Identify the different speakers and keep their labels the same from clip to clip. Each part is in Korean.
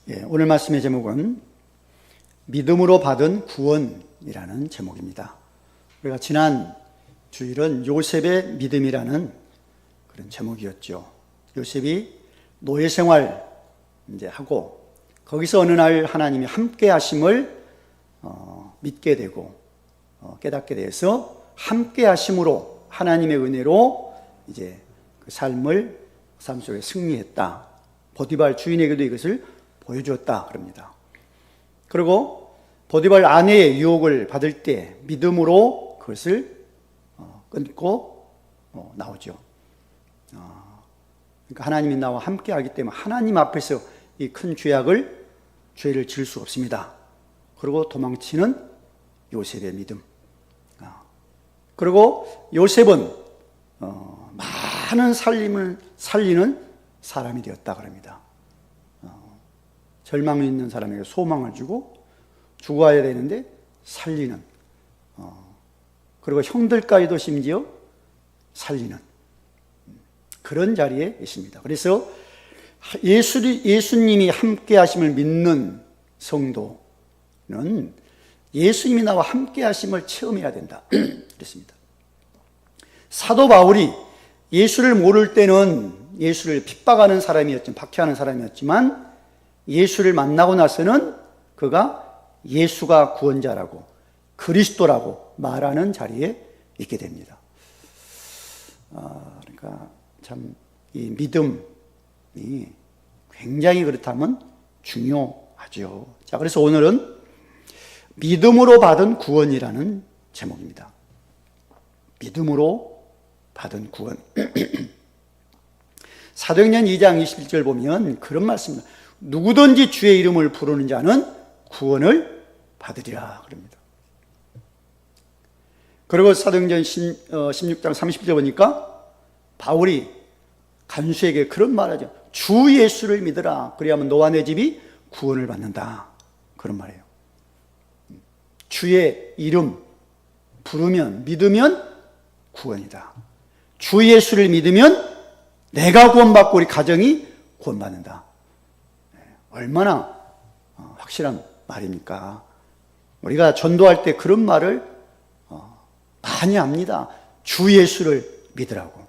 Speaker 1: 오늘 말씀의 제목은 믿음으로 받은 구원이라는 제목입니다. 우리가 지난 주일은 요셉의 믿음이라는 그런 제목이었죠. 요셉이 노예 생활 이제 하고 거기서 어느 날 하나님이 함께 하심을 믿게 되고 깨닫게 돼서 함께 하심으로 하나님의 은혜로 이제 그 삶 속에 승리했다. 보디발 주인에게도 이것을 보여주었다 그럽니다. 그리고 보디발 아내의 유혹을 받을 때 믿음으로 그것을 끊고 나오죠. 그러니까 하나님이 나와 함께 하기 때문에 하나님 앞에서 이 큰 죄를 지을 수 없습니다. 그리고 도망치는 요셉의 믿음. 그리고 요셉은 많은 살림을 살리는 사람이 되었다 그럽니다. 절망 있는 사람에게 소망을 주고 죽어야 되는데 살리는, 그리고 형들까지도 심지어 살리는 그런 자리에 있습니다. 그래서 예수님이 함께 하심을 믿는 성도는 예수님이 나와 함께 하심을 체험해야 된다 그랬습니다. 사도 바울이 예수를 모를 때는 예수를 핍박하는 사람이었지만, 박해하는 사람이었지만 예수를 만나고 나서는 그가 예수가 구원자라고 그리스도라고 말하는 자리에 있게 됩니다. 그러니까 참 이 믿음이 굉장히 그렇다면 중요하죠. 자, 그래서 오늘은 믿음으로 받은 구원이라는 제목입니다. 믿음으로 받은 구원. 사도행전 2장 21절 보면 그런 말씀입니다. 누구든지 주의 이름을 부르는 자는 구원을 받으리라 그럽니다. 그리고 사도행전 16장 30절 보니까 바울이 간수에게 그런 말하죠. 주 예수를 믿으라. 그래야만 너와 내 집이 구원을 받는다. 그런 말이에요. 주의 이름 부르면, 믿으면 구원이다. 주 예수를 믿으면 내가 구원받고 우리 가정이 구원받는다. 얼마나 확실한 말입니까? 우리가 전도할 때 그런 말을 많이 합니다. 주 예수를 믿으라고.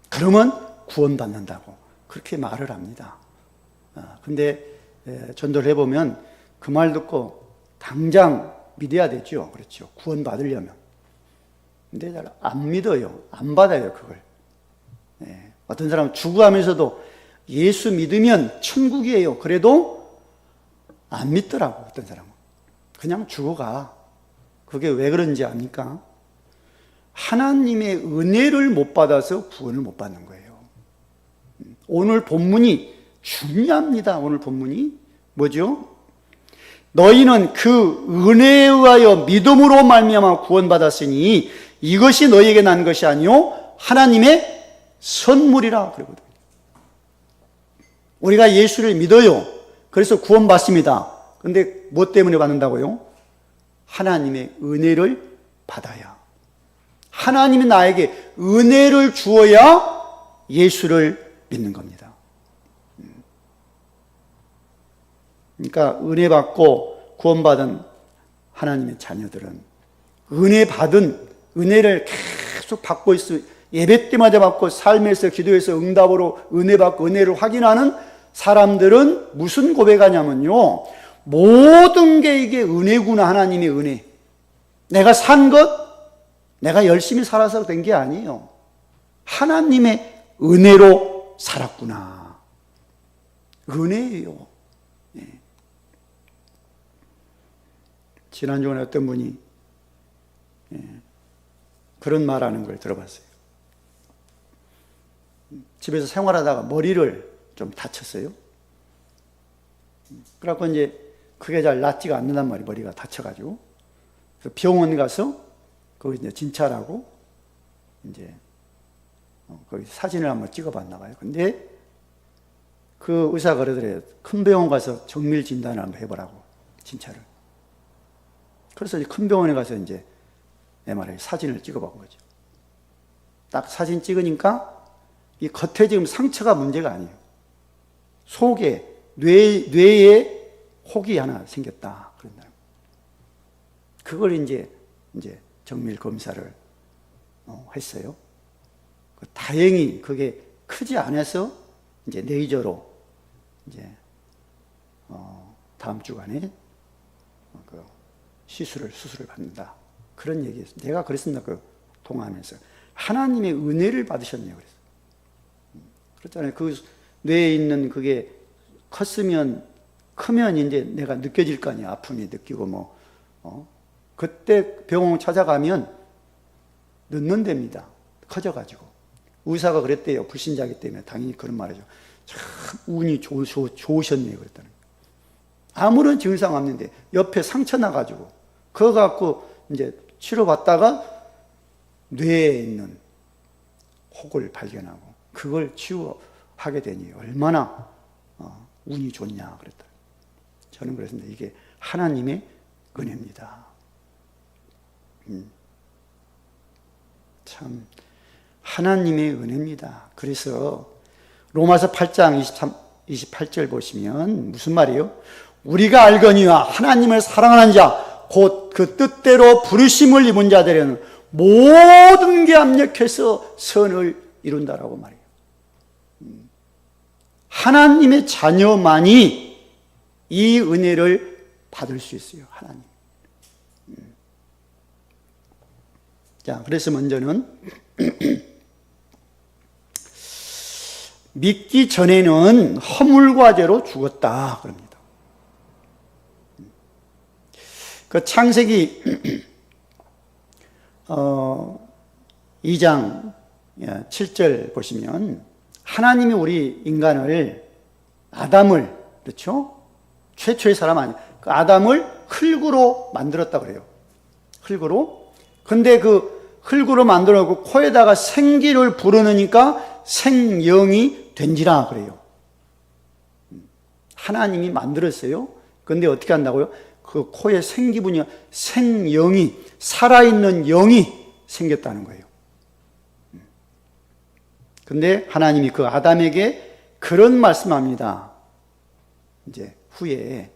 Speaker 1: 그러면 구원받는다고 그렇게 말을 합니다. 근데 전도를 해보면 그 말 듣고 당장 믿어야 되죠. 그렇죠. 구원받으려면. 근데 잘 안 믿어요. 안 받아요, 그걸. 어떤 사람은 죽어가면서도 예수 믿으면 천국이에요. 그래도 안 믿더라고, 어떤 사람은. 그냥 죽어가. 그게 왜 그런지 압니까? 하나님의 은혜를 못 받아서 구원을 못 받는 거예요. 오늘 본문이 중요합니다. 오늘 본문이 뭐죠? 너희는 그 은혜에 의하여 믿음으로 말미암아 구원받았으니 이것이 너희에게 난 것이 아니요 하나님의 선물이라 그러거든요. 우리가 예수를 믿어요. 그래서 구원받습니다. 근데 뭐 때문에 받는다고요? 하나님의 은혜를 받아야. 하나님이 나에게 은혜를 주어야 예수를 믿는 겁니다. 그러니까 은혜 받고 구원받은 하나님의 자녀들은 은혜를 계속 받고 있어. 예배 때마다 받고 삶에서 기도해서 응답으로 은혜 받고 은혜를 확인하는 사람들은 무슨 고백하냐면요. 모든 게 이게 은혜구나. 하나님의 은혜. 내가 산 것, 내가 열심히 살아서 된 게 아니에요. 하나님의 은혜로 살았구나. 은혜예요. 네. 지난주에 어떤 분이 그런 말하는 걸 들어봤어요. 집에서 생활하다가 머리를 좀 다쳤어요. 그래갖고 이제 그게 잘 낫지가 않는단 말이에요. 머리가 다쳐가지고. 그래서 병원 가서 거기 이제 진찰하고 이제 거기 사진을 한번 찍어봤나 봐요. 근데 그 의사가 그러더래요. 큰 병원 가서 정밀 진단을 한번 해보라고, 진찰을. 그래서 이제 큰 병원에 가서 이제 MRI 사진을 찍어본 거죠. 딱 사진 찍으니까 이 겉에 지금 상처가 문제가 아니에요. 속에 뇌에 혹이 하나 생겼다. 그런다. 그걸 이제 정밀 검사를 했어요. 다행히 그게 크지 않아서 이제 레이저로 이제 다음 주간에 그 수술을 받는다. 그런 얘기였어요. 내가 그랬습니다. 그 통화하면서 하나님의 은혜를 받으셨네요. 그래서 그렇잖아요. 그 뇌에 있는 그게 크면 이제 내가 느껴질 거 아니야. 아픔이 느끼고 그때 병원 찾아가면 늦는답니다. 커져가지고. 의사가 그랬대요. 불신자이기 때문에 당연히 그런 말이죠. 참 운이 좋으셨네요. 그랬더니 아무런 증상 없는데 옆에 상처 나가지고 그거 갖고 이제 치료받다가 뇌에 있는 혹을 발견하고 그걸 치유하게 되니 얼마나 운이 좋냐 그랬다. 저는 그랬습니다. 이게 하나님의 은혜입니다. 참 하나님의 은혜입니다. 그래서 로마서 8장 28절 보시면 무슨 말이에요? 우리가 알거니와 하나님을 사랑하는 자 곧 그 뜻대로 부르심을 입은 자들에는 모든 게 합력해서 선을 이룬다라고 말해요. 하나님의 자녀만이 이 은혜를 받을 수 있어요. 하나님. 자, 그래서 먼저는 믿기 전에는 허물과 죄로 죽었다 그럽니다. 그 창세기 2장 7절 보시면 하나님이 우리 인간을 아담을 그렇죠? 최초의 사람 아니에요. 그 아담을 흙으로 만들었다 그래요. 흙으로. 근데 그 흙으로 만들어 놓고 코에다가 생기를 불어넣으니까 생영이 된지라 그래요. 하나님이 만들었어요. 근데 어떻게 한다고요? 그 코에 생기분이 생영이 살아있는 영이 생겼다는 거예요. 근데 하나님이 그 아담에게 그런 말씀합니다. 이제 후에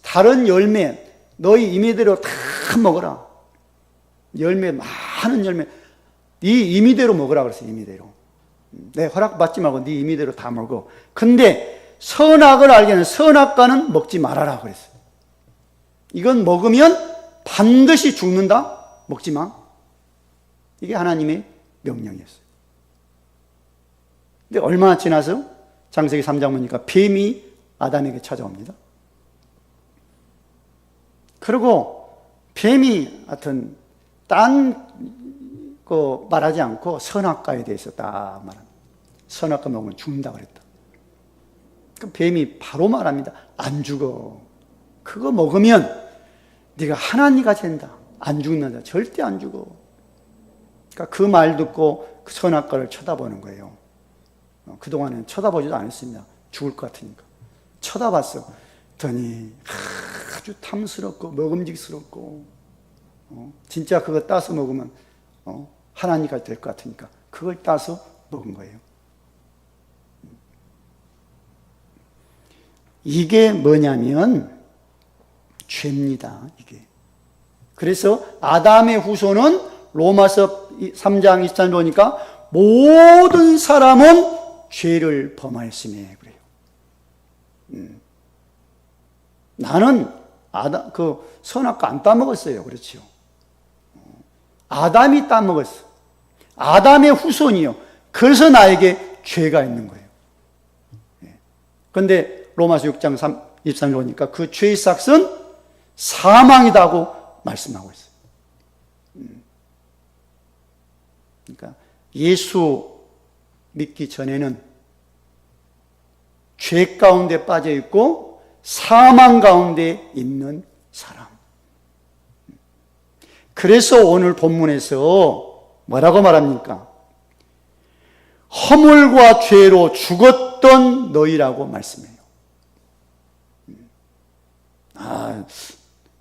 Speaker 1: 다른 열매 너희 임의대로 다 먹어라. 열매 많은 열매 네 임의대로 먹으라 그랬어요. 임의대로. 내 허락받지 말고 네 임의대로 다 먹어. 근데 선악을 알게는 선악과는 먹지 말아라 그랬어요. 이건 먹으면 반드시 죽는다? 먹지 마. 이게 하나님의 명령이었어요. 근데 얼마나 지나서 창세기 3장 보니까 뱀이 아담에게 찾아옵니다. 그리고 뱀이 하여튼 딴 거 말하지 않고 선악과에 대해서 딱 말합니다. 선악과 먹으면 죽는다 그랬다. 그 뱀이 바로 말합니다. 안 죽어. 그거 먹으면 네가 하나님과 된다. 안 죽는다. 절대 안 죽어. 그러니까 그 말 듣고 그 선악과를 쳐다보는 거예요. 그동안은 쳐다보지도 않았습니다. 죽을 것 같으니까. 쳐다봤어. 더니 아주 탐스럽고 먹음직스럽고 진짜 그거 따서 먹으면 하나님과 될 것 같으니까 그걸 따서 먹은 거예요. 이게 뭐냐면 죄입니다. 이게. 그래서 아담의 후손은 로마서 3장 23절 보니까 모든 사람은 죄를 범하였으며 그래요. 나는 그 선악과 안 따먹었어요. 그렇죠. 아담이 따먹었어. 아담의 후손이요. 그래서 나에게 죄가 있는 거예요. 그런데 로마서 6장 23절 보니까 그 죄의 삭은 사망이다고 말씀하고 있어요. 그러니까 예수 믿기 전에는 죄 가운데 빠져 있고 사망 가운데 있는 사람. 그래서 오늘 본문에서 뭐라고 말합니까? 허물과 죄로 죽었던 너희라고 말씀해요.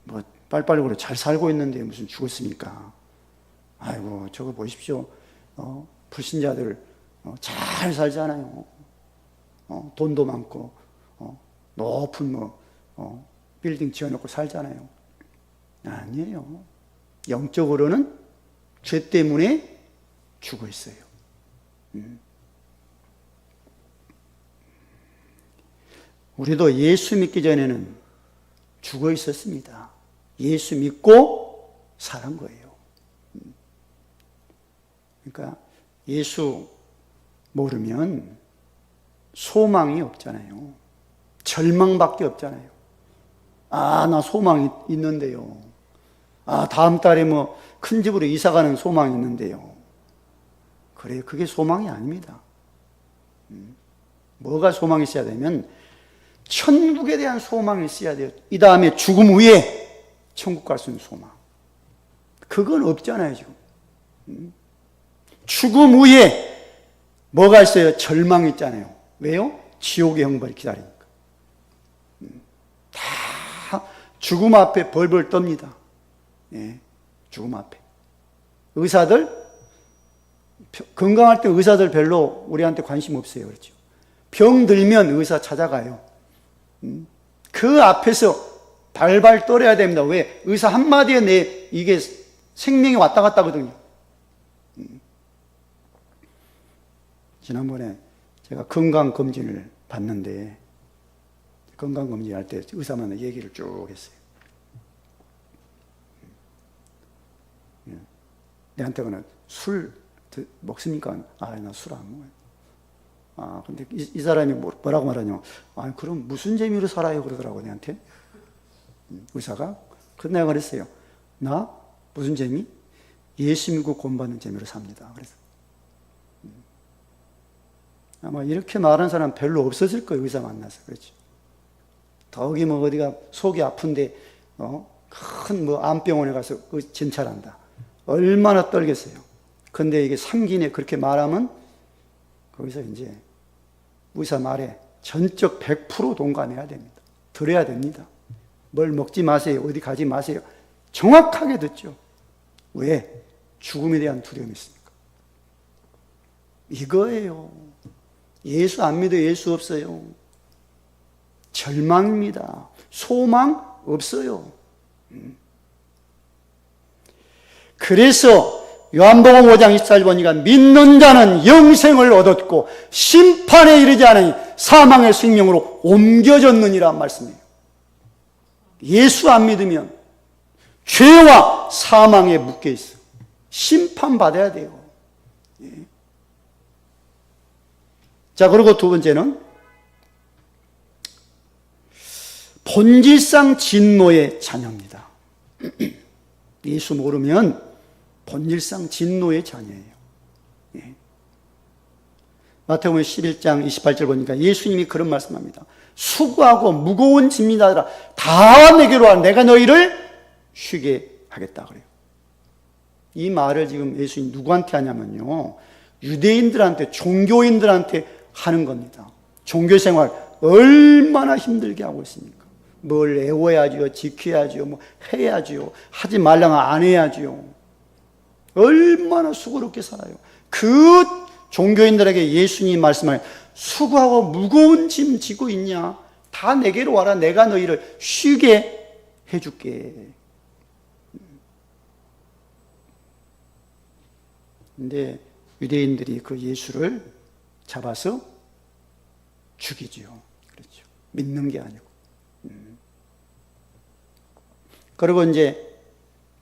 Speaker 1: 뭐 빨리빨리 그래 잘 살고 있는데 무슨 죽었습니까? 아이고 저거 보십시오. 불신자들 잘 살잖아요. 돈도 많고 높은 빌딩 지어놓고 살잖아요. 아니에요. 영적으로는 죄 때문에 죽어 있어요. 우리도 예수 믿기 전에는 죽어 있었습니다. 예수 믿고 살은 거예요. 그러니까 예수 모르면 소망이 없잖아요. 절망밖에 없잖아요. 아, 나 소망이 있는데요. 아, 다음 달에 뭐 큰 집으로 이사 가는 소망이 있는데요. 그래요. 그게 소망이 아닙니다. 뭐가 소망이 있어야 되면 천국에 대한 소망이 있어야 돼요. 이 다음에 죽음 후에 천국 갈 수 있는 소망. 그건 없잖아요, 지금. 죽음 후에 뭐가 있어요? 절망이 있잖아요. 왜요? 지옥의 형벌이 기다리니까. 다 죽음 앞에 벌벌 떱니다. 예, 죽음 앞에. 의사들, 건강할 때 의사들 별로 우리한테 관심 없어요. 그렇죠? 병 들면 의사 찾아가요. 그 앞에서 발발 떨어야 됩니다. 왜? 의사 한마디에 이게 생명이 왔다 갔다 하거든요. 지난번에 제가 건강검진을 받는데, 건강검진 할 때 의사만 얘기를 쭉 했어요. 내한테는 술 먹습니까? 아, 나 술 안 먹어요. 아, 근데 이 사람이 뭐라고 말하냐? 아, 그럼 무슨 재미로 살아요? 그러더라고, 내한테. 의사가. 그래서 내가 그랬어요. 나? 무슨 재미? 예수 믿고 구원받는 재미로 삽니다. 그래서. 아마 이렇게 말하는 사람 별로 없어질 거예요, 의사 만나서. 그렇죠. 더욱이 뭐 어디가 속이 아픈데, 큰 뭐 암병원에 가서 진찰한다. 얼마나 떨겠어요. 근데 이게 상기네 그렇게 말하면 거기서 이제 의사 말에 전적 100% 동감해야 됩니다. 들어야 됩니다. 뭘 먹지 마세요. 어디 가지 마세요. 정확하게 듣죠. 왜? 죽음에 대한 두려움이 있으니까. 이거예요. 예수 안 믿어 예수 없어요. 절망입니다. 소망 없어요. 그래서 요한복음 5장 24절 보니까 믿는 자는 영생을 얻었고 심판에 이르지 않으니 사망의 생명으로 옮겨졌느니라 말씀이에요. 예수 안 믿으면 죄와 사망에 묶여 있어. 심판받아야 돼요. 예. 자, 그리고 두 번째는 본질상 진노의 자녀입니다. 예수 모르면 본질상 진노의 자녀예요. 예. 마태복음 11장 28절 보니까 예수님이 그런 말씀합니다. 수고하고 무거운 짐이다라 다 내게로 와 내가 너희를 쉬게 하겠다 그래요. 이 말을 지금 예수님 누구한테 하냐면요. 유대인들한테 종교인들한테 하는 겁니다. 종교생활 얼마나 힘들게 하고 있습니까? 뭘 애워야지요, 지켜야지요, 뭐 해야지요, 하지 말라면 안 해야지요. 얼마나 수고롭게 살아요. 그 종교인들에게 예수님 말씀을 수고하고 무거운 짐 지고 있냐? 다 내게로 와라. 내가 너희를 쉬게 해줄게. 근데 유대인들이 그 예수를 잡아서 죽이지요. 그렇죠. 믿는 게 아니고. 그리고 이제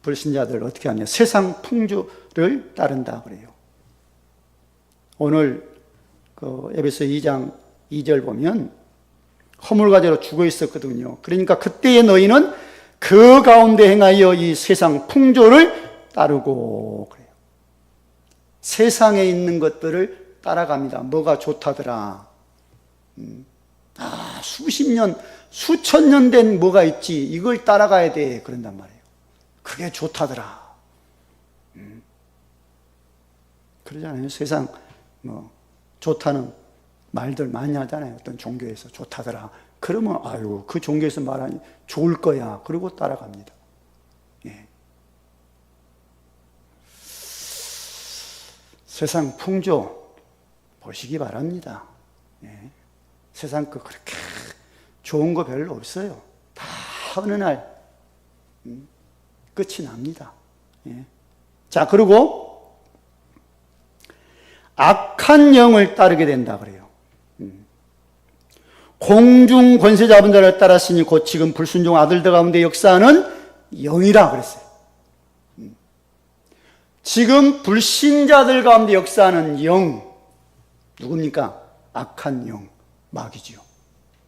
Speaker 1: 불신자들 어떻게 하냐? 세상 풍조를 따른다 그래요. 오늘 그 에베소 2장 2절 보면 허물과제로 죽어 있었거든요. 그러니까 그때의 너희는 그 가운데 행하여 이 세상 풍조를 따르고 그래요. 세상에 있는 것들을 따라갑니다. 뭐가 좋다더라. 수십 년, 수천 년 된 뭐가 있지. 이걸 따라가야 돼. 그런단 말이에요. 그게 좋다더라. 그러잖아요. 세상 뭐 좋다는 말들 많이 하잖아요. 어떤 종교에서 좋다더라. 그러면 아유 그 종교에서 말하니 좋을 거야. 그리고 따라갑니다. 예. 세상 풍조 보시기 바랍니다. 예. 세상 거 그렇게 좋은 거 별로 없어요. 다 어느 날 끝이 납니다. 예. 자, 그리고 악한 영을 따르게 된다 그래요. 공중 권세 잡은 자를 따랐으니 곧 지금 불순종 아들들 가운데 역사하는 영이라 그랬어요. 지금 불신자들 가운데 역사하는 영, 누굽니까? 악한 영, 마귀지요.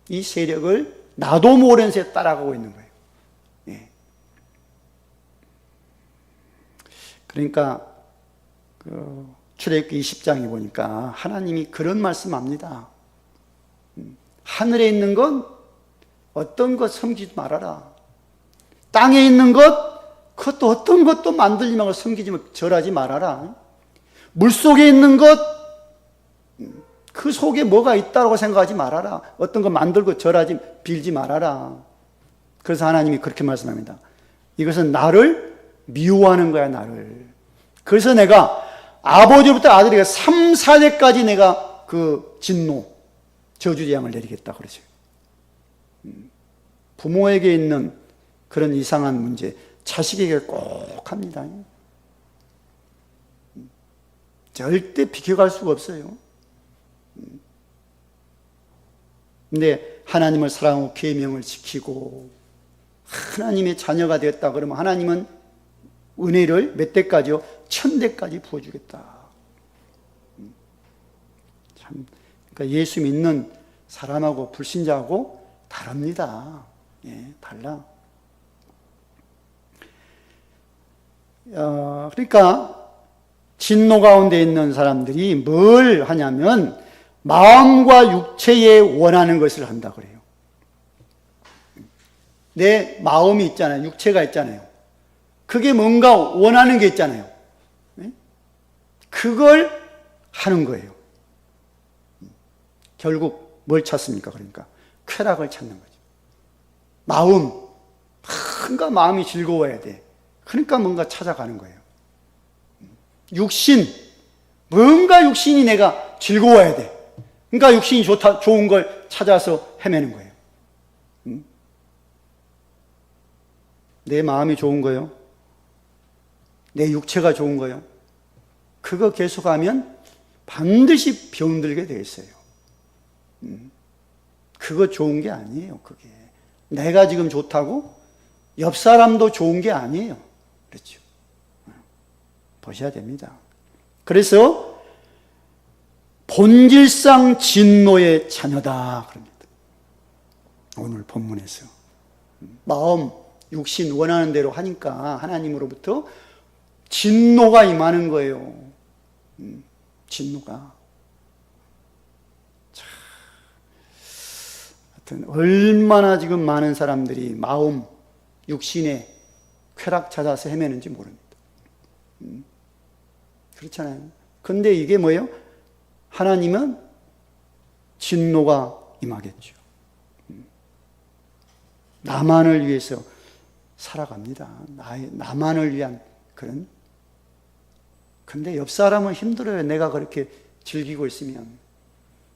Speaker 1: 이 세력을 나도 모르는 새 따라가고 있는 거예요. 예. 그러니까 출애굽기 20장에 보니까 하나님이 그런 말씀합니다. 하늘에 있는 건 어떤 것 섬기지 말아라. 땅에 있는 것 그것도 어떤 것도 만들지 말고 섬기지 절하지 말아라. 물속에 있는 것 그 속에 뭐가 있다고 생각하지 말아라. 어떤 거 만들고 절하지 빌지 말아라. 그래서 하나님이 그렇게 말씀합니다. 이것은 나를 미워하는 거야, 나를. 그래서 내가 아버지로부터 아들에게 3, 4대까지 내가 그 진노, 저주재앙을 내리겠다 그러죠. 부모에게 있는 그런 이상한 문제, 자식에게 꼭 합니다. 절대 비켜갈 수가 없어요. 근데 하나님을 사랑하고 계명을 지키고 하나님의 자녀가 되었다 그러면 하나님은 은혜를 몇 대까지요? 1000대까지 부어주겠다. 참, 그러니까 예수 믿는 사람하고 불신자하고 다릅니다. 예, 달라. 그러니까 진노 가운데 있는 사람들이 뭘 하냐면 마음과 육체에 원하는 것을 한다 그래요. 내 마음이 있잖아요. 육체가 있잖아요. 그게 뭔가 원하는 게 있잖아요. 그걸 하는 거예요. 결국 뭘 찾습니까? 그러니까 쾌락을 찾는 거죠. 마음, 뭔가 마음이 즐거워야 돼. 그러니까 뭔가 찾아가는 거예요. 육신, 뭔가 육신이 내가 즐거워야 돼. 그러니까 육신이 좋은 걸 찾아서 헤매는 거예요. 내 마음이 좋은 거요. 내 육체가 좋은 거요. 그거 계속하면 반드시 병들게 돼 있어요. 그거 좋은 게 아니에요, 그게. 내가 지금 좋다고 옆 사람도 좋은 게 아니에요. 그렇죠. 보셔야 됩니다. 그래서 본질상 진노의 자녀다 그럽니다. 오늘 본문에서 마음, 육신 원하는 대로 하니까 하나님으로부터 진노가 임하는 거예요. 진노가. 참, 하여튼 얼마나 지금 많은 사람들이 마음, 육신에 쾌락 찾아서 헤매는지 모릅니다. 그렇잖아요. 근데 이게 뭐예요? 하나님은 진노가 임하겠죠. 나만을 위해서 살아갑니다. 나만을 위한 그런. 근데 옆 사람은 힘들어요. 내가 그렇게 즐기고 있으면.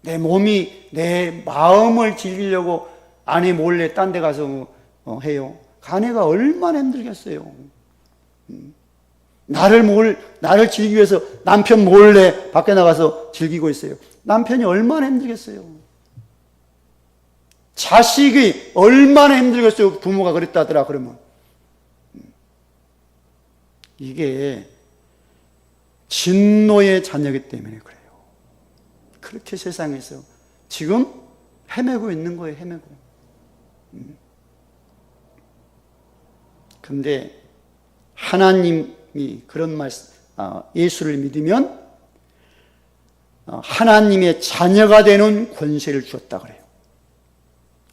Speaker 1: 내 몸이, 내 마음을 즐기려고 아내 몰래 딴 데 가서 해요. 아내가 얼마나 힘들겠어요. 나를 즐기기 위해서 남편 몰래 밖에 나가서 즐기고 있어요. 남편이 얼마나 힘들겠어요. 자식이 얼마나 힘들겠어요. 부모가 그랬다더라 그러면. 이게 진노의 자녀이기 때문에 그래요. 그렇게 세상에서 지금 헤매고 있는 거예요. 헤매고. 근데 하나님이 그런 예수를 믿으면 하나님의 자녀가 되는 권세를 주었다 그래요.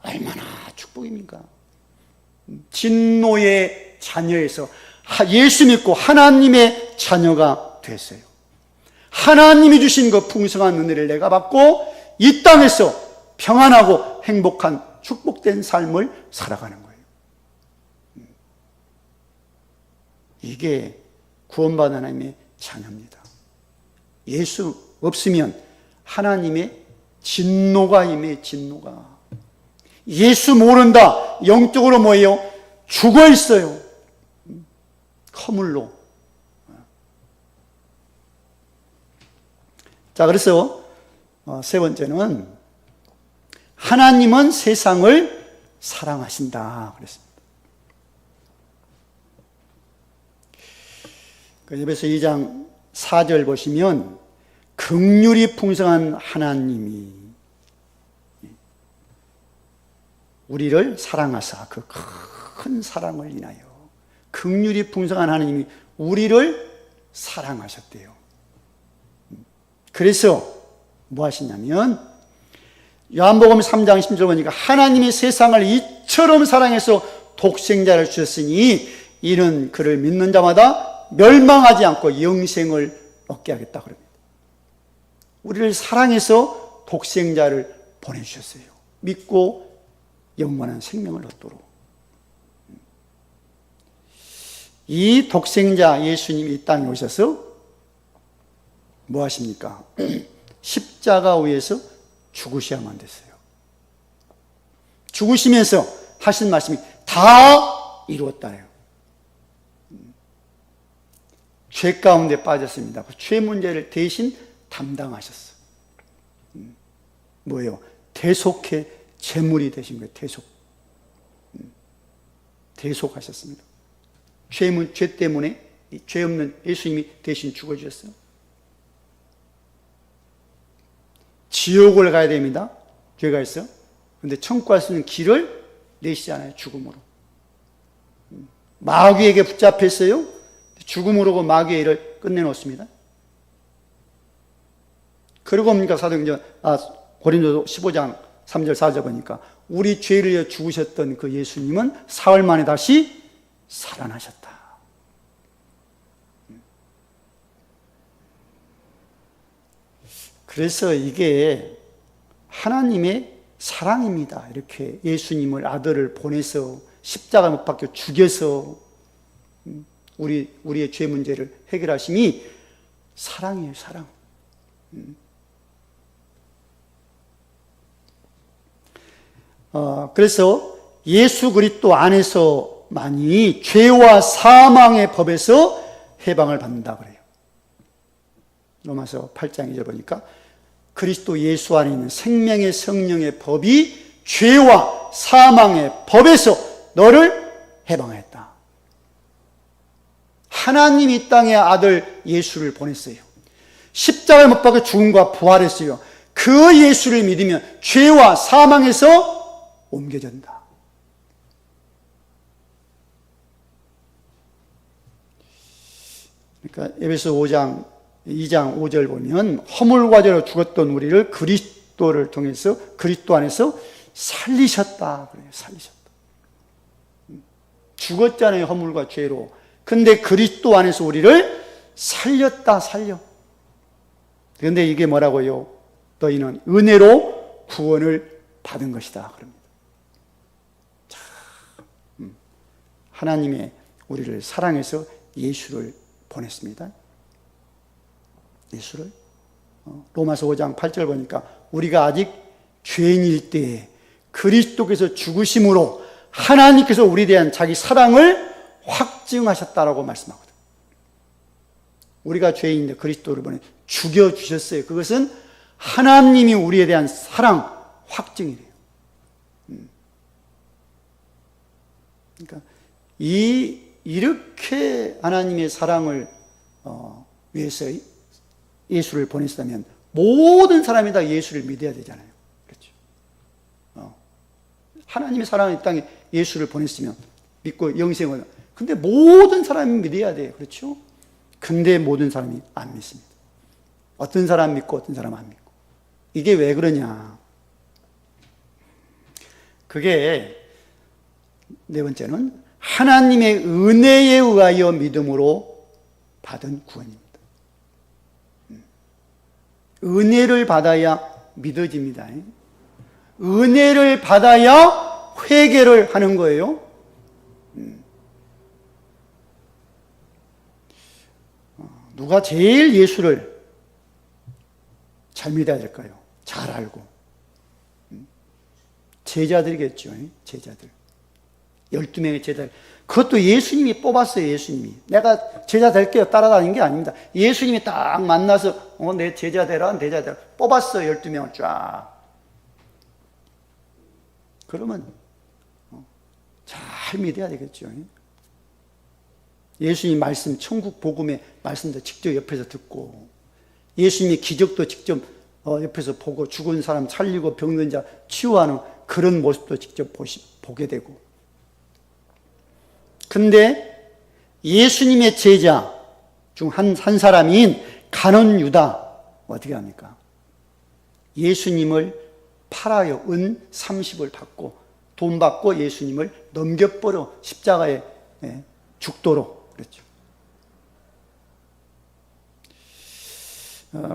Speaker 1: 얼마나 축복입니까? 진노의 자녀에서 예수 믿고 하나님의 자녀가 됐어요. 하나님이 주신 그 풍성한 은혜를 내가 받고 이 땅에서 평안하고 행복한 축복된 삶을 살아가는 거예요. 이게 구원받은 하나님의 자녀입니다. 예수 없으면 하나님의 진노가 임해. 진노가. 예수 모른다. 영적으로 뭐예요? 죽어 있어요. 허물로. 자, 그래서 세 번째는 하나님은 세상을 사랑하신다 그랬습니다. 에베소 2장 4절 보시면 긍휼이 풍성한 하나님이 우리를 사랑하사 그 큰 사랑을 인하여 긍휼이 풍성한 하나님이 우리를 사랑하셨대요. 그래서 뭐 하시냐면 요한복음 3장 10절 보니까 하나님이 세상을 이처럼 사랑해서 독생자를 주셨으니 이는 그를 믿는 자마다 멸망하지 않고 영생을 얻게 하겠다 그럽니다. 우리를 사랑해서 독생자를 보내주셨어요. 믿고 영원한 생명을 얻도록. 이 독생자 예수님이 이 땅에 오셔서 뭐 하십니까? 십자가 위에서 죽으셔야만 됐어요. 죽으시면서 하신 말씀이 다 이루었다네요. 죄 가운데 빠졌습니다. 그 죄 문제를 대신 담당하셨어. 뭐예요? 대속의 제물이 되신 거예요. 대속하셨습니다. 죄 때문에 죄 없는 예수님이 대신 죽어주셨어요. 지옥을 가야 됩니다. 죄가 있어. 그런데 천국 갈 수 있는 길을 내시잖아요. 죽음으로. 마귀에게 붙잡혔어요. 죽음으로 그 마귀의 일을 끝내놓습니다. 그리고 뭡니까? 고린도 15장 3절 4절 보니까 우리 죄를 위해 죽으셨던 그 예수님은 사흘 만에 다시 살아나셨다. 그래서 이게 하나님의 사랑입니다. 이렇게 예수님을 아들을 보내서 십자가 못 박혀 죽여서 우리의 죄 문제를 해결하심이 사랑이에요. 사랑. 그래서 예수 그리스도 안에서만이 죄와 사망의 법에서 해방을 받는다 그래요. 로마서 8장 2절 보니까 그리스도 예수 안에 있는 생명의 성령의 법이 죄와 사망의 법에서 너를 해방했다. 하나님이 이 땅에 아들 예수를 보냈어요. 십자가에 못 박혀 죽음과 부활했어요. 그 예수를 믿으면 죄와 사망에서 옮겨진다. 그러니까 에베소 2장 5절 보면 허물과 죄로 죽었던 우리를 그리스도를 통해서 그리스도 안에서 살리셨다 그래요. 살리셨다. 죽었잖아요. 허물과 죄로. 근데 그리스도 안에서 우리를 살렸다. 살려. 그런데 이게 뭐라고요? 너희는 은혜로 구원을 받은 것이다 그럽니다. 자, 하나님의 우리를 사랑해서 예수를 보냈습니다. 예수를 로마서 5장 8절 보니까 우리가 아직 죄인일 때에 그리스도께서 죽으심으로 하나님께서 우리에 대한 자기 사랑을 확증하셨다라고 말씀하거든요. 우리가 죄인인데 그리스도를 보내 죽여주셨어요. 그것은 하나님이 우리에 대한 사랑 확증이래요. 그러니까 이렇게 하나님의 사랑을 위해서 예수를 보냈다면 모든 사람이 다 예수를 믿어야 되잖아요. 그렇죠? 하나님의 사랑을 이 땅에 예수를 보냈으면 믿고 영생을. 근데 모든 사람이 믿어야 돼요. 그렇죠? 근데 모든 사람이 안 믿습니다. 어떤 사람 믿고 어떤 사람 안 믿고. 이게 왜 그러냐? 그게 네 번째는 하나님의 은혜에 의하여 믿음으로 받은 구원입니다. 은혜를 받아야 믿어집니다. 은혜를 받아야 회개를 하는 거예요. 누가 제일 예수를 잘 믿어야 될까요? 잘 알고. 제자들이겠죠. 제자들. 12명의 제자들. 그것도 예수님이 뽑았어요. 예수님이. 내가 제자 될게요. 따라다닌 게 아닙니다. 예수님이 딱 만나서 내 제자 되라, 제자 되라. 뽑았어요. 12명을 쫙. 그러면 잘 믿어야 되겠죠. 예수님 말씀, 천국 복음의 말씀도 직접 옆에서 듣고, 예수님의 기적도 직접 옆에서 보고, 죽은 사람 살리고 병든 자 치유하는 그런 모습도 직접 보게 되고. 근데 예수님의 제자 중 한 사람인 가룟 유다 어떻게 합니까? 예수님을 팔아요. 은 30을 받고 돈 받고 예수님을 넘겨버려 십자가에 죽도록 그랬죠.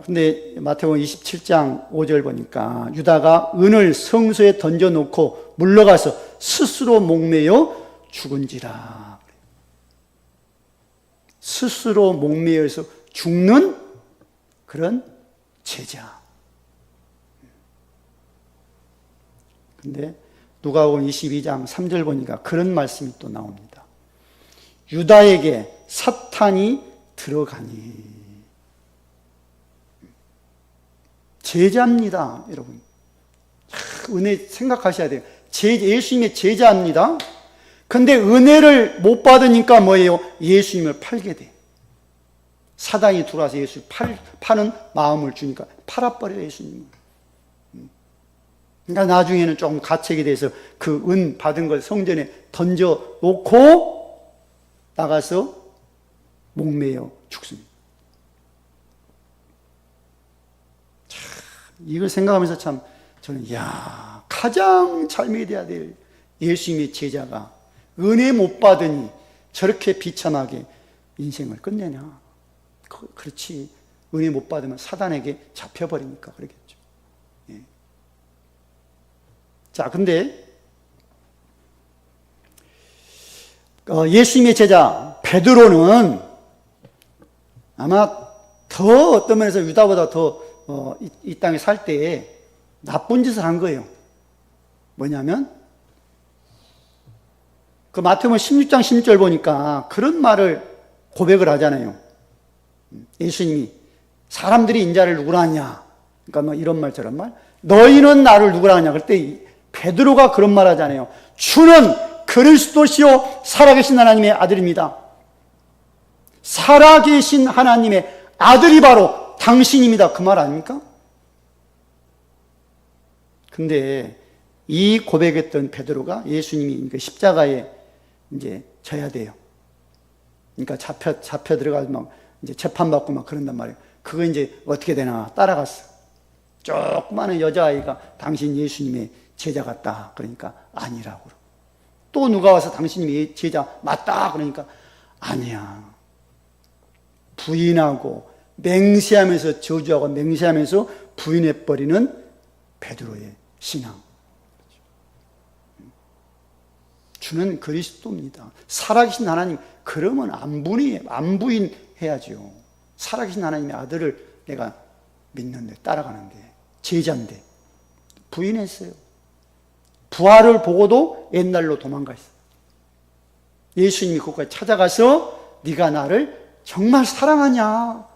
Speaker 1: 근데 마태복음 27장 5절 보니까 유다가 은을 성소에 던져놓고 물러가서 스스로 목매어 죽은지라. 스스로 목매어서 죽는 그런 제자. 근데 누가복음 22장 3절 보니까 그런 말씀이 또 나옵니다. 유다에게 사탄이 들어가니. 제자입니다, 여러분. 은혜 생각하셔야 돼요. 예수님의 제자입니다. 근데 은혜를 못 받으니까 뭐예요? 예수님을 팔게 돼. 사단이 들어와서 예수를 파는 마음을 주니까 팔아버려요, 예수님을. 그러니까 나중에는 조금 가책이 돼서 그 은 받은 걸 성전에 던져 놓고 나가서 목매어 죽습니다. 참, 이걸 생각하면서 참 저는 가장 잘 믿어야 될 예수님의 제자가 은혜 못 받으니 저렇게 비참하게 인생을 끝내냐. 그렇지. 은혜 못 받으면 사단에게 잡혀버리니까 그러겠죠. 자, 근데 예수님의 제자 베드로는 아마 더 어떤 면에서 유다보다 더 이 땅에 살 때에 나쁜 짓을 한 거예요. 뭐냐면 그 마태복음 16장 16절 보니까 그런 말을 고백을 하잖아요. 예수님이 사람들이 인자를 누구라 하냐. 그러니까 뭐 이런 말 저런 말. 너희는 나를 누구라 하냐. 그때 베드로가 그런 말 하잖아요. 주는 그리스도시요 살아계신 하나님의 아들입니다. 살아계신 하나님의 아들이 바로 당신입니다. 그 말 아닙니까? 근데 이 고백했던 베드로가 예수님이 십자가에 이제 져야 돼요. 그러니까 잡혀 들어가서 막 이제 재판받고 막 그런단 말이에요. 그거 이제 어떻게 되나 따라갔어. 조그마한 여자아이가 당신 예수님의 제자 같다. 그러니까 아니라고. 또 누가 와서 당신이 제자 맞다. 그러니까 아니야. 부인하고 맹세하면서 저주하고 맹세하면서 부인해버리는 베드로의 신앙. 주는 그리스도입니다. 살아계신 하나님. 그러면 안 부인해야죠. 살아계신 하나님의 아들을 내가 믿는데 따라가는데 제자인데 부인했어요. 부활을 보고도 옛날로 도망갔어요. 예수님이 그곳까지 찾아가서 네가 나를 정말 사랑하냐?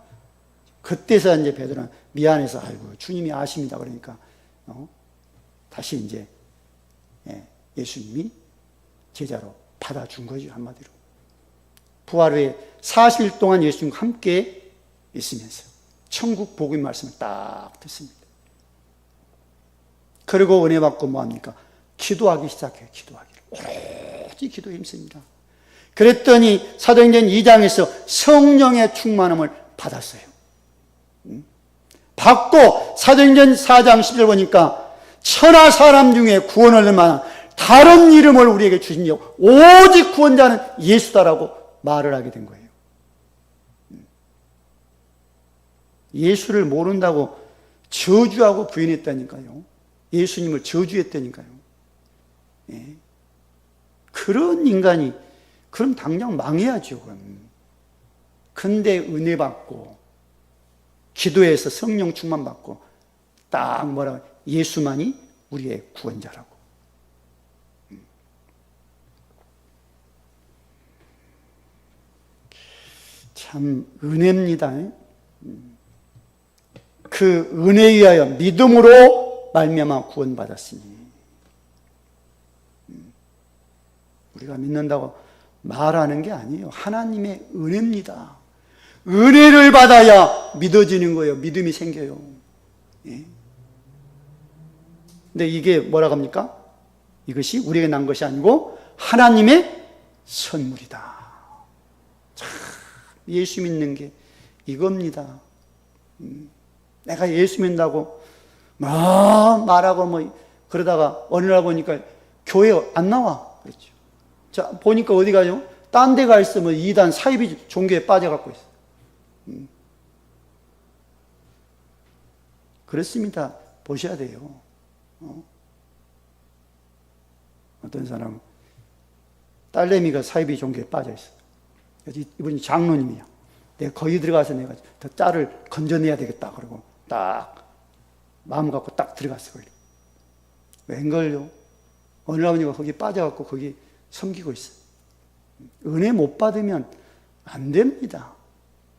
Speaker 1: 그때서 이제 베드로는 미안해서 아이고 주님이 아십니다. 그러니까 다시 이제 예수님이 제자로 받아준 거죠. 한마디로. 부활 후에 40일 동안 예수님과 함께 있으면서 천국 복음의 말씀을 딱 듣습니다. 그리고 은혜 받고 뭐합니까? 기도하기 시작해요. 기도하기를. 오로지 기도에 힘씁니다. 그랬더니 사도행전 2장에서 성령의 충만함을 받았어요. 받고 사도행전 4장 10절 보니까 천하 사람 중에 구원을 얻을 만한 다른 이름을 우리에게 주신 적 오직 구원자는 예수다라고 말을 하게 된 거예요. 예수를 모른다고 저주하고 부인했다니까요. 예수님을 저주했다니까요. 예. 그런 인간이 그럼 당장 망해야죠. 근데 은혜 받고 기도해서 성령 충만 받고 딱 뭐라고 예수만이 우리의 구원자라고. 참 은혜입니다. 그 은혜에 의하여 믿음으로 말미암아 구원받았으니. 우리가 믿는다고 말하는 게 아니에요. 하나님의 은혜입니다. 은혜를 받아야 믿어지는 거예요. 믿음이 생겨요. 예. 근데 이게 뭐라고 합니까? 이것이 우리에게 난 것이 아니고 하나님의 선물이다. 참, 예수 믿는 게 이겁니다. 내가 예수 믿는다고 말하고 그러다가 어느 날 보니까 교회 안 나와. 그렇죠. 자, 보니까 어디 가죠? 딴 데 가 있으면 이단 사이비 종교에 빠져갖고 있어. 그렇습니다. 보셔야 돼요. 어떤 사람은 딸내미가 사이비 종교에 빠져 있어. 이분이 장로님이야. 내가 거기 들어가서 내가 더 딸을 건져내야 되겠다. 그러고 딱 마음 갖고 딱 들어갔어. 거기. 웬걸요? 어느 아버지가 거기 빠져갖고 거기 섬기고 있어. 은혜 못 받으면 안 됩니다.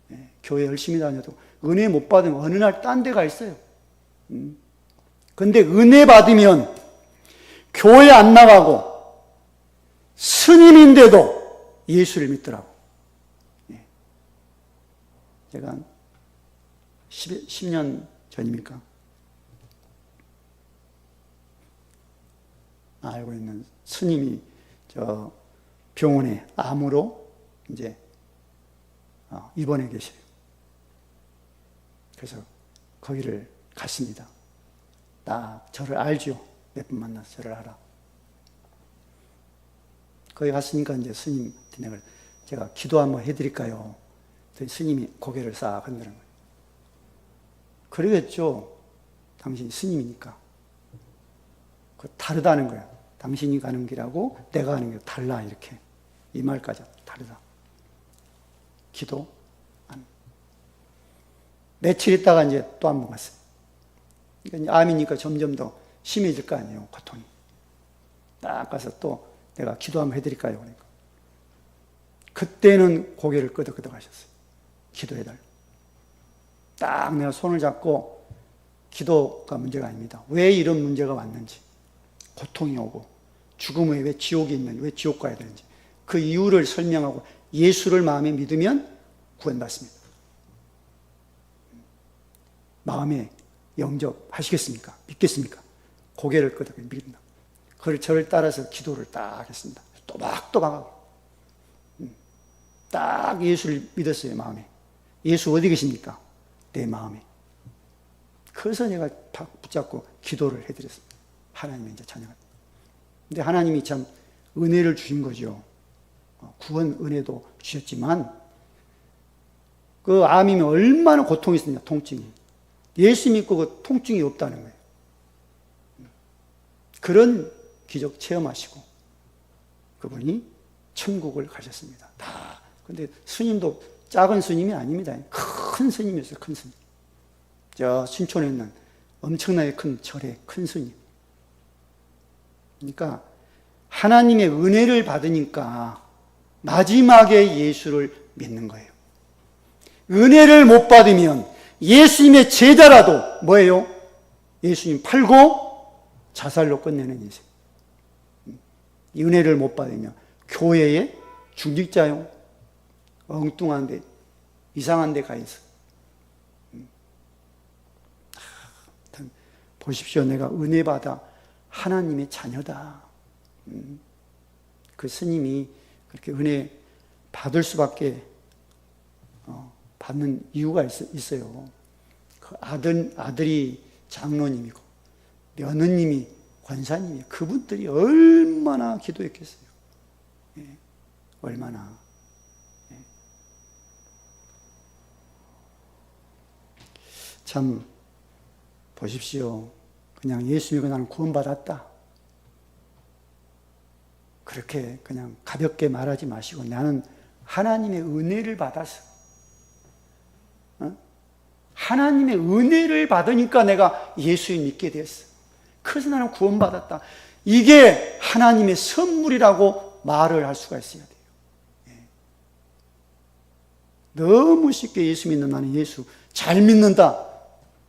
Speaker 1: 네, 교회 열심히 다녀도 은혜 못 받으면 어느 날 딴 데 가 있어요. 근데 은혜 받으면 교회 안 나가고 스님인데도 예수를 믿더라고. 네. 제가 한 10년 전입니까? 알고 있는 스님이 저 병원에 암으로 이제 입원해 계셔요. 그래서 거기를 갔습니다. 딱 저를 알죠. 몇 번 만나서 저를 알아. 거기 갔으니까 이제 스님한테 제가 기도 한번 해드릴까요? 스님이 고개를 싹 흔드는 거예요. 그러겠죠. 당신이 스님이니까. 다르다는 거예요. 당신이 가는 길하고 내가 가는 길 달라, 이렇게. 이 말까지 다르다. 기도 안. 며칠 있다가 이제 또 한 번 갔어요. 그러니까 암이니까 점점 더 심해질 거 아니에요, 고통이. 딱 가서 또 내가 기도 한번 해드릴까요? 그러니까. 그때는 고개를 끄덕끄덕 하셨어요. 기도해달라고. 딱 내가 손을 잡고, 기도가 문제가 아닙니다. 왜 이런 문제가 왔는지, 고통이 오고, 죽음 후에 왜 지옥이 있는지, 왜 지옥 가야 되는지, 그 이유를 설명하고 예수를 마음에 믿으면 구원받습니다. 마음에 영접하시겠습니까? 믿겠습니까? 고개를 끄덕여 믿는다. 그걸 저를 따라서 기도를 딱 했습니다. 또박또박하고. 딱 예수를 믿었어요, 마음에. 예수 어디 계십니까? 내 마음에. 그래서 내가 붙잡고 기도를 해드렸습니다. 하나님의 이제 찬양을. 근데 하나님이 참 은혜를 주신 거죠. 구원 은혜도 주셨지만, 그 암이면 얼마나 고통이 있습니까? 통증이. 예수 믿고 그 통증이 없다는 거예요. 그런 기적 체험하시고, 그분이 천국을 가셨습니다. 다. 근데 스님도 작은 스님이 아닙니다. 큰 스님이었어요, 큰 스님. 저 신촌에 있는 엄청나게 큰 절의 큰 스님. 그러니까 하나님의 은혜를 받으니까 마지막에 예수를 믿는 거예요. 은혜를 못 받으면 예수님의 제자라도 뭐예요? 예수님 팔고 자살로 끝내는 인생. 이 은혜를 못 받으면 교회의 중직자용, 엉뚱한 데, 이상한 데 가 있어. 보십시오. 내가 은혜 받아 하나님의 자녀다. 그 스님이 그렇게 은혜 받을 수밖에 받는 이유가 있어요. 그 아들이 장로님이고 며느님이 권사님이, 그분들이 얼마나 기도했겠어요. 예, 얼마나. 예. 참 보십시오. 그냥 예수 믿고 나는 구원받았다. 그렇게 그냥 가볍게 말하지 마시고, 나는 하나님의 은혜를 받아서, 하나님의 은혜를 받으니까 내가 예수를 믿게 됐어. 그래서 나는 구원받았다. 이게 하나님의 선물이라고 말을 할 수가 있어야 돼요. 예. 너무 쉽게 예수 믿는 나는 예수 잘 믿는다.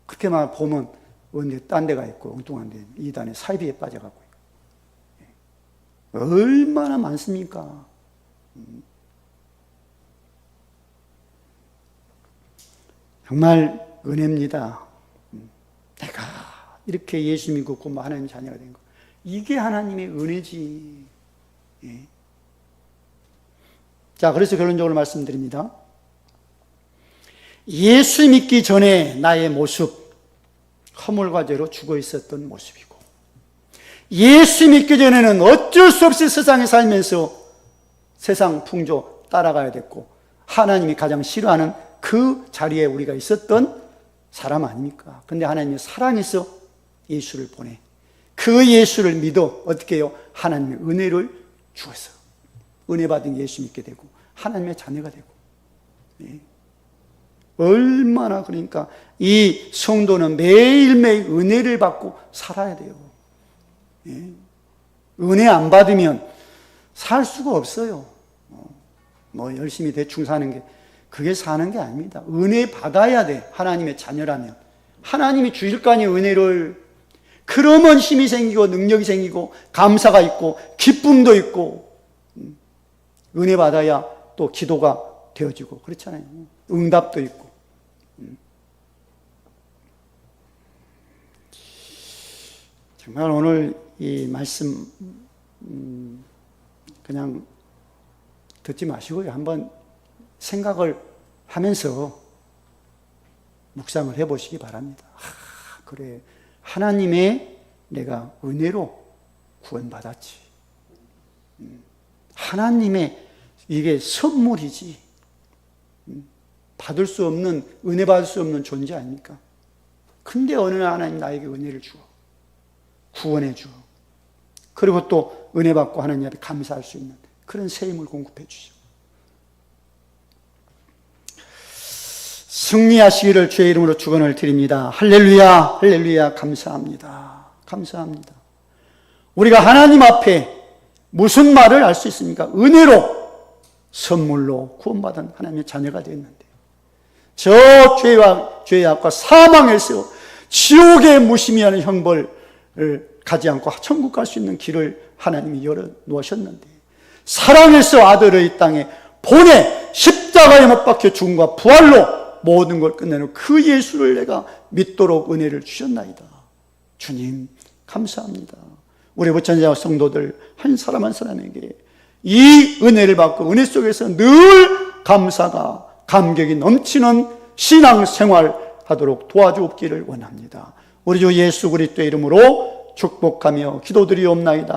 Speaker 1: 그렇게만 보면 언제 딴 데가 있고 엉뚱한 데 이단에 사이비에 빠져가고 얼마나 많습니까? 정말 은혜입니다. 내가 이렇게 예수 믿고 하나님 자녀가 된 거. 이게 하나님의 은혜지. 예. 자, 그래서 결론적으로 말씀드립니다. 예수 믿기 전에 나의 모습, 허물과 죄로 죽어 있었던 모습이고, 예수 믿기 전에는 어쩔 수 없이 세상에 살면서 세상 풍조 따라가야 됐고, 하나님이 가장 싫어하는 그 자리에 우리가 있었던 사람 아닙니까? 근데 하나님이 사랑해서 예수를 보내. 그 예수를 믿어 어떻게 해요? 하나님의 은혜를 주어서 은혜 받은 예수 믿게 되고 하나님의 자녀가 되고. 네. 얼마나 그러니까 이 성도는 매일매일 은혜를 받고 살아야 돼요. 네. 은혜 안 받으면 살 수가 없어요. 뭐 열심히 대충 사는 게 그게 사는 게 아닙니다. 은혜 받아야 돼. 하나님의 자녀라면. 하나님이 주실 거 아니에요, 은혜를. 그러면 힘이 생기고 능력이 생기고 감사가 있고 기쁨도 있고 은혜 받아야 또 기도가 되어지고 그렇잖아요. 응답도 있고. 정말 오늘 이 말씀 그냥 듣지 마시고요. 한번 생각을 하면서 묵상을 해보시기 바랍니다. 그래, 하나님의 내가 은혜로 구원받았지. 하나님의 이게 선물이지. 받을 수 없는, 은혜 받을 수 없는 존재 아닙니까? 근데 어느 날 하나님 나에게 은혜를 주어. 구원해 주어. 그리고 또 은혜 받고 하나님 앞에 감사할 수 있는 그런 새 힘을 공급해 주시오. 승리하시기를 주의 이름으로 축원을 드립니다. 할렐루야, 할렐루야, 감사합니다. 감사합니다. 우리가 하나님 앞에 무슨 말을 할 수 있습니까? 은혜로, 선물로 구원받은 하나님의 자녀가 되었는데, 저 죄의 악과 사망에서 지옥에 무시미하는 형벌을 가지 않고 천국 갈 수 있는 길을 하나님이 열어 놓으셨는데, 사랑해서 아들을 이 땅에 보내 십자가에 못 박혀 죽음과 부활로 모든 걸 끝내는 그 예수를 내가 믿도록 은혜를 주셨나이다. 주님 감사합니다. 우리 부천자 성도들 한 사람 한 사람에게 이 은혜를 받고 은혜 속에서 늘 감사가 감격이 넘치는 신앙생활 하도록 도와주옵기를 원합니다. 우리 주 예수 그리스도의 이름으로 축복하며 기도드리옵나이다.